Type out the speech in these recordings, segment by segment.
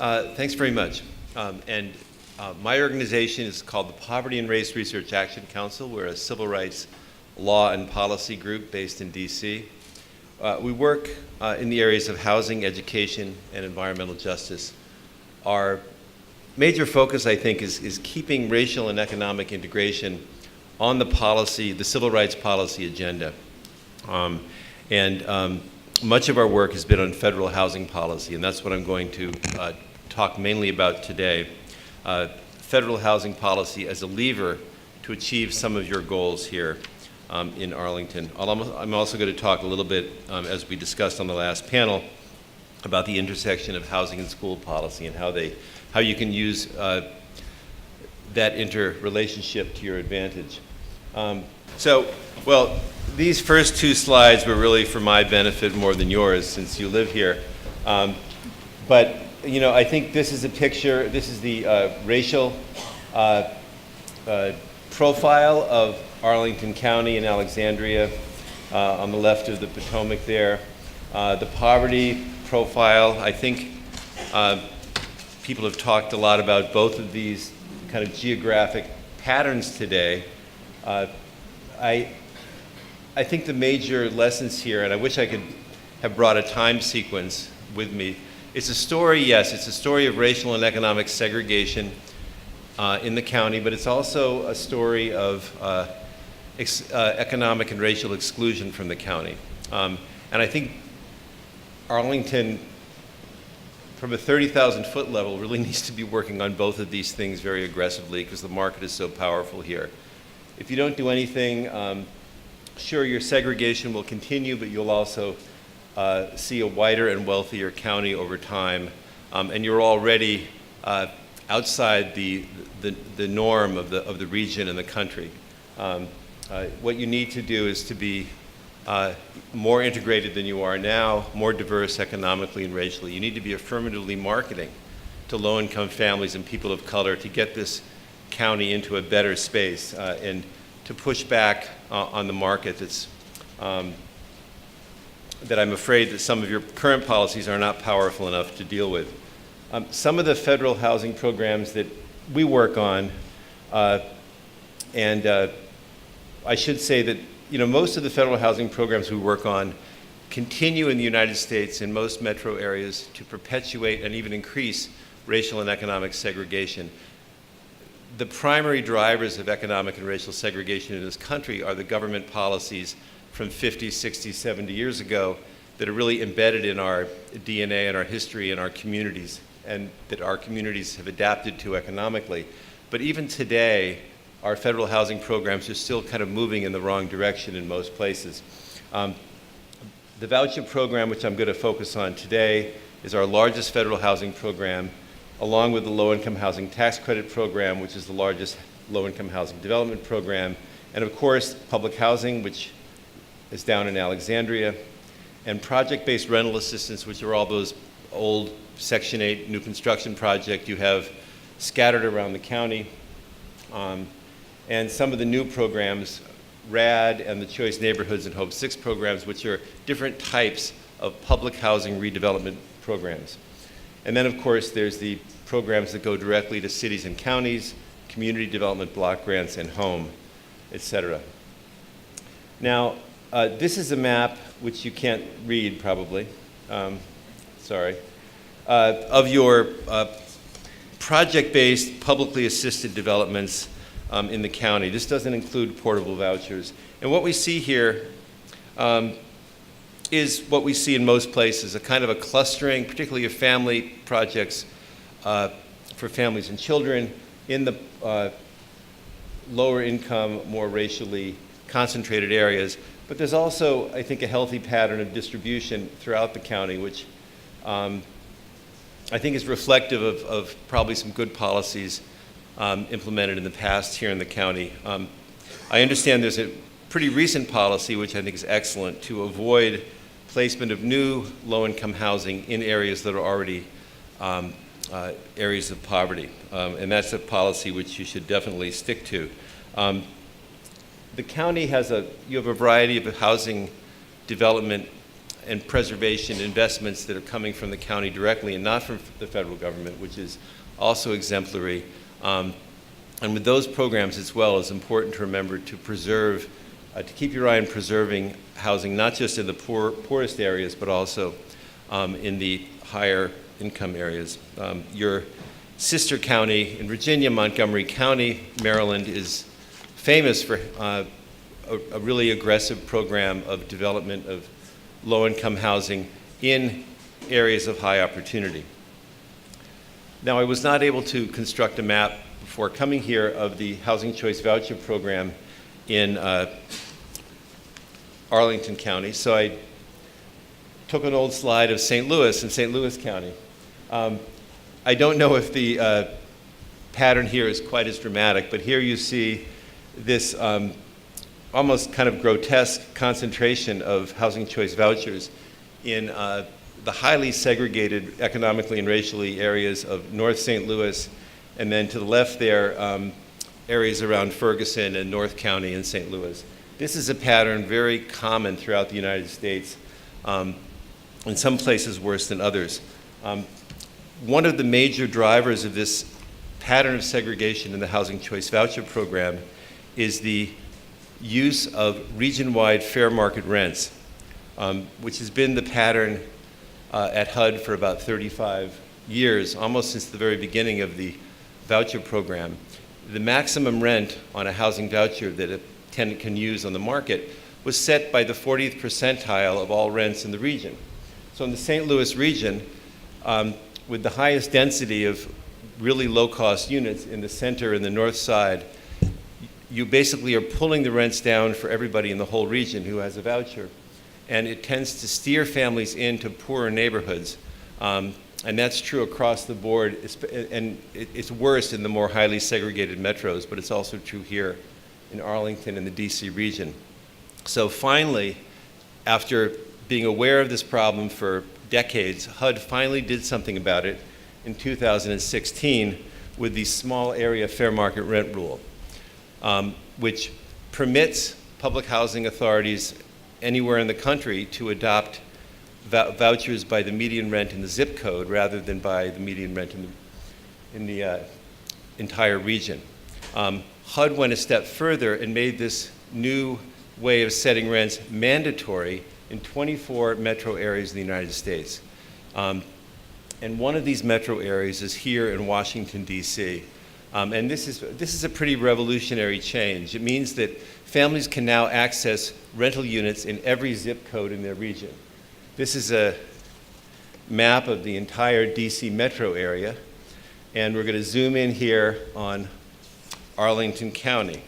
Thanks very much. My organization is called the Poverty and Race Research Action Council. We're a civil rights law and policy group based in DC. We work in the areas of housing, education, and environmental justice. Our major focus, I think, is keeping racial and economic integration on the policy, the civil rights policy agenda. Much of our work has been on federal housing policy, and that's what I'm going to talk mainly about today. Federal housing policy as a lever to achieve some of your goals here in Arlington. I'm also going to talk a little bit, as we discussed on the last panel, about the intersection of housing and school policy and how you can use that interrelationship to your advantage. These first two slides were really for my benefit more than yours, since you live here. But I think this is a picture. This is the racial profile of Arlington County and Alexandria on the left of the Potomac there. The poverty profile, I think people have talked a lot about both of these kind of geographic patterns today. I think the major lessons here, and I wish I could have brought a time sequence with me. It's a story, yes, it's a story of racial and economic segregation in the county, but it's also a story of economic and racial exclusion from the county. And I think Arlington, from a 30,000-foot level, really needs to be working on both of these things very aggressively because the market is so powerful here. If you don't do anything, sure, your segregation will continue, but you'll also see a wider and wealthier county over time, and you're already outside the norm of the region and the country. What you need to do is to be more integrated than you are now, more diverse economically and racially. You need to be affirmatively marketing to low-income families and people of color to get this county into a better space and to push back on the market that I'm afraid that some of your current policies are not powerful enough to deal with. Some of the federal housing programs that we work on, and I should say that most of the federal housing programs we work on continue in the United States in most metro areas to perpetuate and even increase racial and economic segregation. The primary drivers of economic and racial segregation in this country are the government policies from 50, 60, 70 years ago that are really embedded in our DNA and our history and our communities, and that our communities have adapted to economically. But even today, our federal housing programs are still kind of moving in the wrong direction in most places. The voucher program, which I'm going to focus on today, is our largest federal housing program, along with the low-income housing tax credit program, which is the largest low-income housing development program, and of course, public housing, which is down in Alexandria, and project-based rental assistance, which are all those old Section 8 new construction projects you have scattered around the county. And some of the new programs, RAD and the Choice Neighborhoods and Hope 6 programs, which are different types of public housing redevelopment programs. And then, of course, there's the programs that go directly to cities and counties, community development block grants, and home, et cetera. Now, this is a map, which you can't read probably, sorry, of your project-based, publicly assisted developments in the county. This doesn't include portable vouchers. And what we see here is what we see in most places, a kind of a clustering, particularly of family projects for families and children in the lower income, more racially concentrated areas. But there's also, I think, a healthy pattern of distribution throughout the county, which I think is reflective of probably some good policies implemented in the past here in the county. I understand there's a pretty recent policy, which I think is excellent, to avoid placement of new low-income housing in areas that are already areas of poverty. And that's a policy which you should definitely stick to. The county has you have a variety of housing development and preservation investments that are coming from the county directly and not from the federal government, which is also exemplary. And with those programs as well, it's important to remember to preserve, to keep your eye on preserving housing, not just in the poorest areas, but also in the higher income areas. Your sister county in Virginia, Montgomery County, Maryland, is famous for a really aggressive program of development of low-income housing in areas of high opportunity. Now, I was not able to construct a map before coming here of the Housing Choice Voucher Program in Arlington County, so I took an old slide of St. Louis in St. Louis County. I don't know if the pattern here is quite as dramatic, but here you see this almost kind of grotesque concentration of housing choice vouchers in the highly segregated economically and racially areas of North St. Louis, and then to the left there, areas around Ferguson and North County in St. Louis. This is a pattern very common throughout the United States, in some places worse than others. One of the major drivers of this pattern of segregation in the Housing Choice Voucher Program is the use of region-wide fair market rents, which has been the pattern at HUD for about 35 years, almost since the very beginning of the voucher program. The maximum rent on a housing voucher that a tenant can use on the market was set by the 40th percentile of all rents in the region. So in the St. Louis region, with the highest density of really low-cost units in the center and the north side, you basically are pulling the rents down for everybody in the whole region who has a voucher. And it tends to steer families into poorer neighborhoods. And that's true across the board, and it's worse in the more highly segregated metros, but it's also true here in Arlington and the DC region. So finally, after being aware of this problem for decades, HUD finally did something about it in 2016 with the small area fair market rent rule, which permits public housing authorities anywhere in the country to adopt vouchers by the median rent in the zip code rather than by the median rent in the entire region. HUD went a step further and made this new way of setting rents mandatory in 24 metro areas in the United States. And one of these metro areas is here in Washington, D.C. And this is a pretty revolutionary change. It means that families can now access rental units in every zip code in their region. This is a map of the entire DC metro area, and we're going to zoom in here on Arlington County.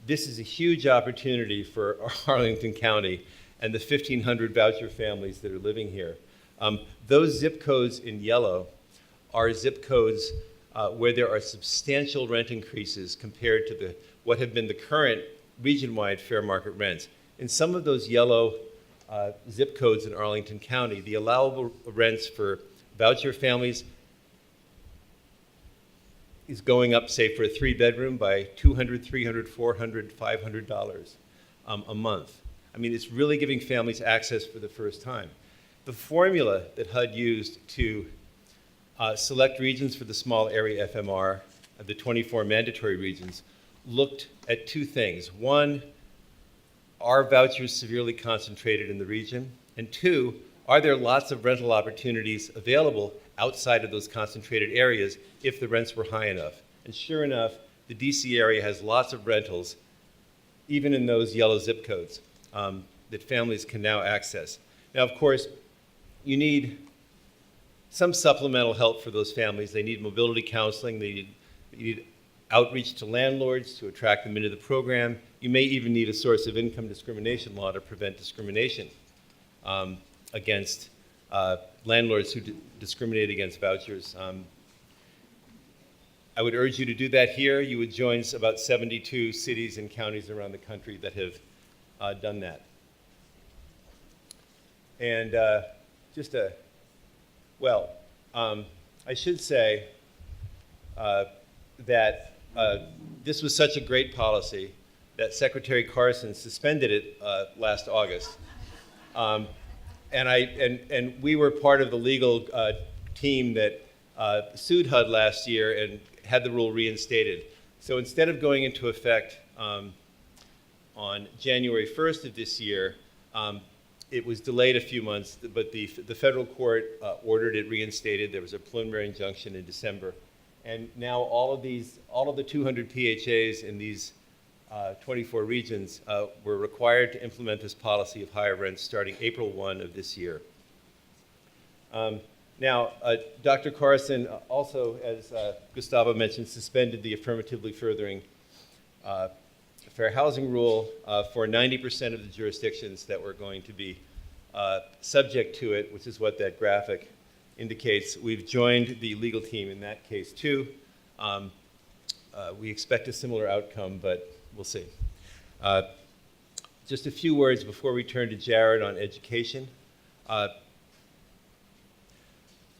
This is a huge opportunity for Arlington County and the 1,500 voucher families that are living here. Those zip codes in yellow are zip codes where there are substantial rent increases compared to what have been the current region-wide fair market rents. In some of those yellow zip codes in Arlington County, the allowable rents for voucher families is going up, say, for a 3-bedroom by $200, $300, $400, $500 a month. I mean, it's really giving families access for the first time. The formula that HUD used to select regions for the small area FMR, the 24 mandatory regions, looked at two things. One, are vouchers severely concentrated in the region? And two, are there lots of rental opportunities available outside of those concentrated areas if the rents were high enough? And sure enough, the DC area has lots of rentals, even in those yellow zip codes, that families can now access. Now, of course, you need some supplemental help for those families. They need mobility counseling. They need outreach to landlords to attract them into the program. You may even need a source of income discrimination law to prevent discrimination against landlords who discriminate against vouchers. I would urge you to do that here. You would join about 72 cities and counties around the country that have done that. And I should say that this was such a great policy that Secretary Carson suspended it last August. And we were part of the legal team that sued HUD last year and had the rule reinstated. So instead of going into effect on January 1st of this year, it was delayed a few months, but the federal court ordered it reinstated. There was a preliminary injunction in December. And now all of the 200 PHAs in these 24 regions were required to implement this policy of higher rents starting April 1 of this year. Now, Dr. Carson also, as Gustavo mentioned, suspended the affirmatively furthering fair housing rule for 90% of the jurisdictions that were going to be subject to it, which is what that graphic indicates. We've joined the legal team in that case too. We expect a similar outcome, but we'll see. Just a few words before we turn to Jared on education.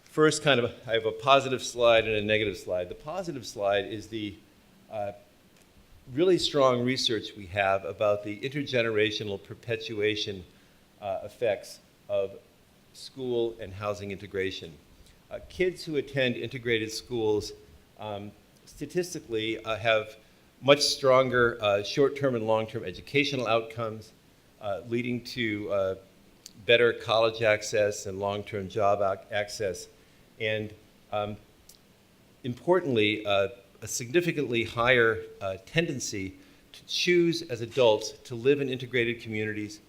First, I have a positive slide and a negative slide. The positive slide is the really strong research we have about the intergenerational perpetuation effects of school and housing integration. Kids who attend integrated schools statistically have much stronger short-term and long-term educational outcomes, leading to better college access and long-term job access, and importantly, a significantly higher tendency to choose as adults to live in integrated communities,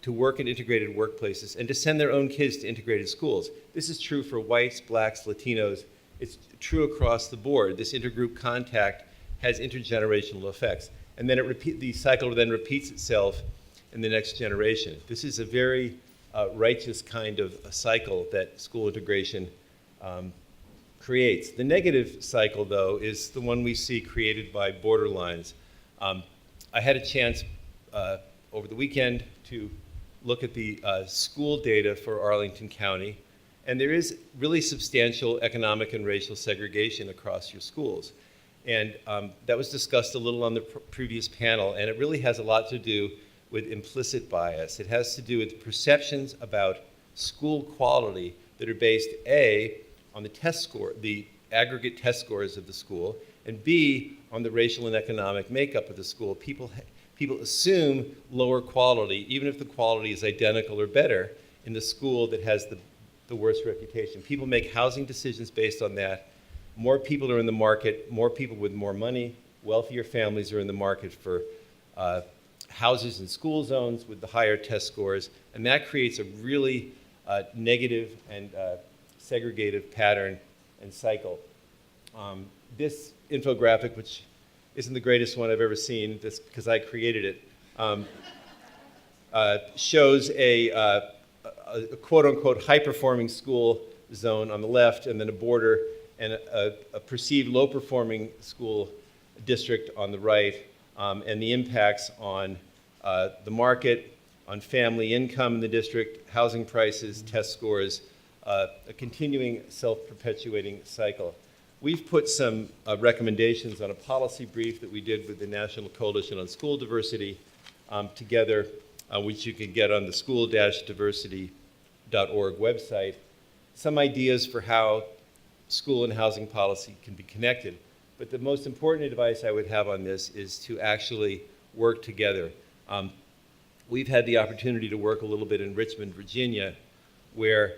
to work in integrated workplaces, and to send their own kids to integrated schools. This is true for whites, blacks, Latinos. It's true across the board. This intergroup contact has intergenerational effects. And then the cycle then repeats itself in the next generation. This is a very righteous kind of a cycle that school integration creates. The negative cycle, though, is the one we see created by borderlines. I had a chance over the weekend to look at the school data for Arlington County, and there is really substantial economic and racial segregation across your schools. And that was discussed a little on the previous panel, and it really has a lot to do with implicit bias. It has to do with perceptions about school quality that are based, A, on the test score, the aggregate test scores of the school, and B, on the racial and economic makeup of the school. People assume lower quality, even if the quality is identical or better, in the school that has the worst reputation. People make housing decisions based on that. More people are in the market, more people with more money, wealthier families are in the market for houses and school zones with the higher test scores, and that creates a really negative and segregative pattern and cycle. This infographic, which isn't the greatest one I've ever seen, just because I created it, shows a quote-unquote high-performing school zone on the left, and then a border, and a perceived low-performing school district on the right, and the impacts on the market, on family income in the district, housing prices, test scores, a continuing self-perpetuating cycle. We've put some recommendations on a policy brief that we did with the National Coalition on School Diversity together, which you can get on the school-diversity.org website. Some ideas for how school and housing policy can be connected. But the most important advice I would have on this is to actually work together. We've had the opportunity to work a little bit in Richmond, Virginia, where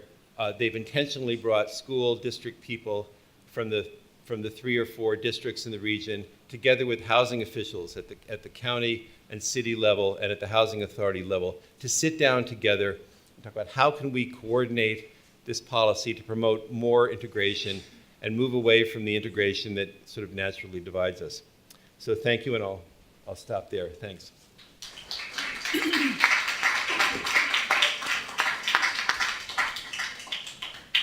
they've intentionally brought school district people from the 3 or 4 districts in the region together with housing officials at the county and city level and at the housing authority level to sit down together and talk about how can we coordinate this policy to promote more integration and move away from the integration that sort of naturally divides us. So thank you, and I'll stop there. Thanks.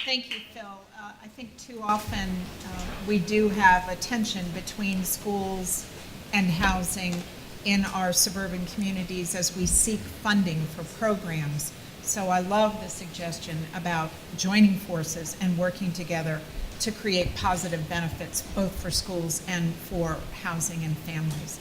Thank you, Phil. I think too often we do have a tension between schools and housing in our suburban communities as we seek funding for programs. So I love the suggestion about joining forces and working together to create positive benefits both for schools and for housing and families.